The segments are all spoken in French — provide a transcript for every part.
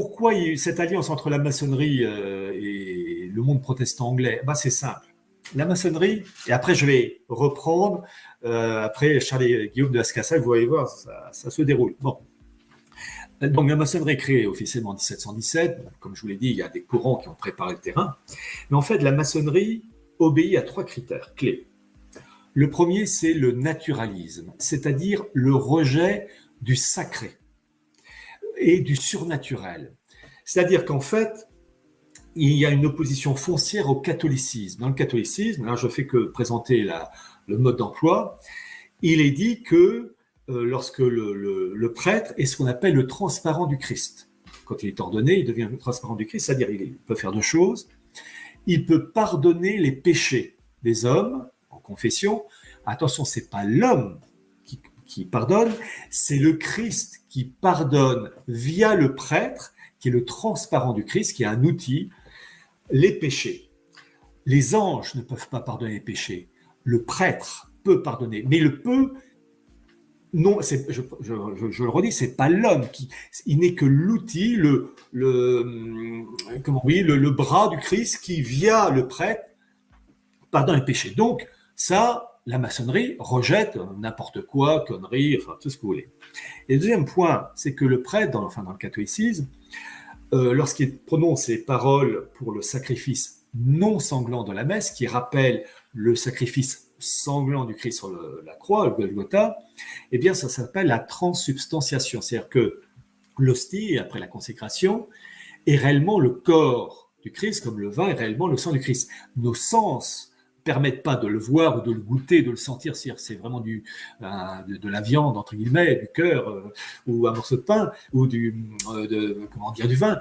pourquoi il y a eu cette alliance entre la maçonnerie et le monde protestant anglais? C'est simple. La maçonnerie, et après je vais reprendre, après Charles et Guillaume de Ascassa, vous allez voir, ça se déroule. Bon. Donc la maçonnerie est créée officiellement en 1717. Comme je vous l'ai dit, il y a des courants qui ont préparé le terrain. Mais en fait, la maçonnerie obéit à 3 critères clés. Le premier, c'est le naturalisme, c'est-à-dire le rejet du sacré et du surnaturel. C'est-à-dire qu'en fait, il y a une opposition foncière au catholicisme. Dans le catholicisme, là je ne fais que présenter le mode d'emploi, il est dit que lorsque le prêtre est ce qu'on appelle le transparent du Christ. Quand il est ordonné, il devient le transparent du Christ, c'est-à-dire qu'il peut faire 2 choses. Il peut pardonner les péchés des hommes en confession. Attention, ce n'est pas l'homme qui pardonne, c'est le Christ qui pardonne via le prêtre, qui est le transparent du Christ, qui est un outil, les péchés. Les anges ne peuvent pas pardonner les péchés. Le prêtre peut pardonner, mais le peut, non, je le redis, c'est pas l'homme il n'est que l'outil, le bras du Christ qui, via le prêtre, pardonne les péchés. Donc, ça, la maçonnerie rejette n'importe quoi, conneries, enfin tout ce que vous voulez. Et le deuxième point, c'est que le prêtre, dans le catéchisme, lorsqu'il prononce ces paroles pour le sacrifice non sanglant de la messe, qui rappelle le sacrifice sanglant du Christ sur la croix, le Golgotha, eh bien ça s'appelle la transsubstantiation. C'est-à-dire que l'hostie, après la consécration, est réellement le corps du Christ, comme le vin est réellement le sang du Christ. Nos sens permettent pas de le voir ou de le goûter, de le sentir, c'est vraiment de la viande, entre guillemets, du cœur, ou un morceau de pain, ou du vin.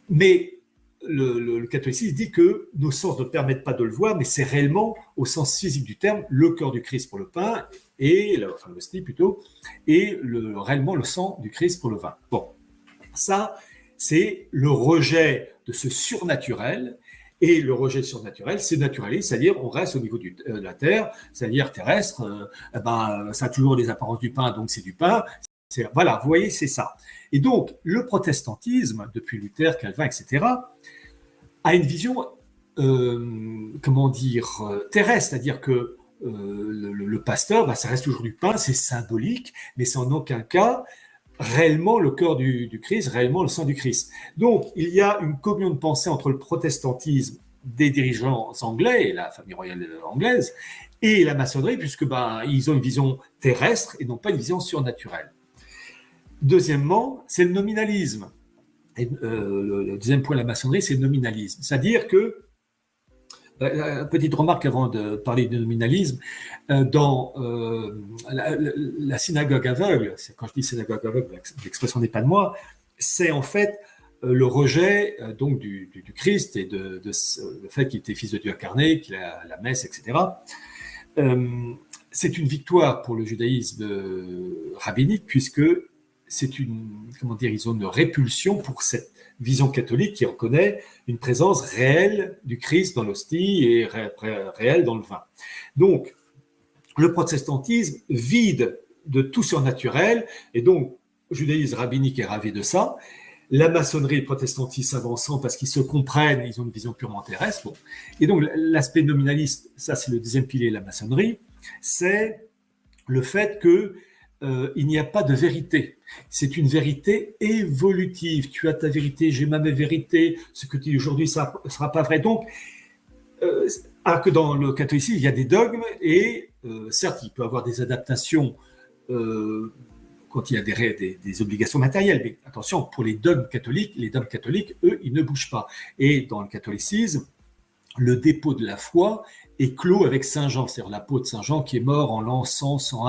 Mais le catholicisme dit que nos sens ne permettent pas de le voir, mais c'est réellement, au sens physique du terme, le corps du Christ pour le pain, l'hostie plutôt, et réellement le sang du Christ pour le vin. Bon, ça, c'est le rejet de ce surnaturel. Et le rejet surnaturel, c'est naturaliste, c'est-à-dire on reste au niveau de la terre, c'est-à-dire terrestre, ça a toujours les apparences du pain, donc c'est du pain. Voilà, vous voyez, c'est ça. Et donc, le protestantisme, depuis Luther, Calvin, etc., a une vision, terrestre, c'est-à-dire que le pasteur, ça reste toujours du pain, c'est symbolique, mais c'est en aucun cas réellement le corps du Christ, réellement le sang du Christ. Donc, il y a une communion de pensée entre le protestantisme des dirigeants anglais, et la famille royale anglaise, et la maçonnerie, puisque ils ont une vision terrestre et non pas une vision surnaturelle. Deuxièmement, c'est le nominalisme. Et, le deuxième point de la maçonnerie, c'est le nominalisme. C'est-à-dire que, petite remarque avant de parler de nominalisme, dans la synagogue aveugle, quand je dis synagogue aveugle, l'expression n'est pas de moi, c'est en fait le rejet donc du Christ et le fait qu'il était fils de Dieu incarné, qu'il a la messe, etc. C'est une victoire pour le judaïsme rabbinique, puisque c'est ils ont une répulsion pour cette vision catholique qui reconnaît une présence réelle du Christ dans l'hostie et réelle dans le vin. Donc, le protestantisme vide de tout surnaturel, et donc, le judaïsme rabbinique est ravi de ça. La maçonnerie et le protestantisme avançant parce qu'ils se comprennent, ils ont une vision purement terrestre. Bon. Et donc, l'aspect nominaliste, ça c'est le deuxième pilier de la maçonnerie, c'est le fait que il n'y a pas de vérité. C'est une vérité évolutive. Tu as ta vérité, j'ai ma vérité. Ce que tu dis aujourd'hui, ça ne sera pas vrai. Donc, alors que dans le catholicisme, il y a des dogmes et certes, il peut y avoir des adaptations quand il y a des obligations matérielles. Mais attention, pour les dogmes catholiques, eux, ils ne bougent pas. Et dans le catholicisme, le dépôt de la foi est clos avec Saint Jean, c'est-à-dire l'apôtre Saint Jean qui est mort en l'an 100, 101.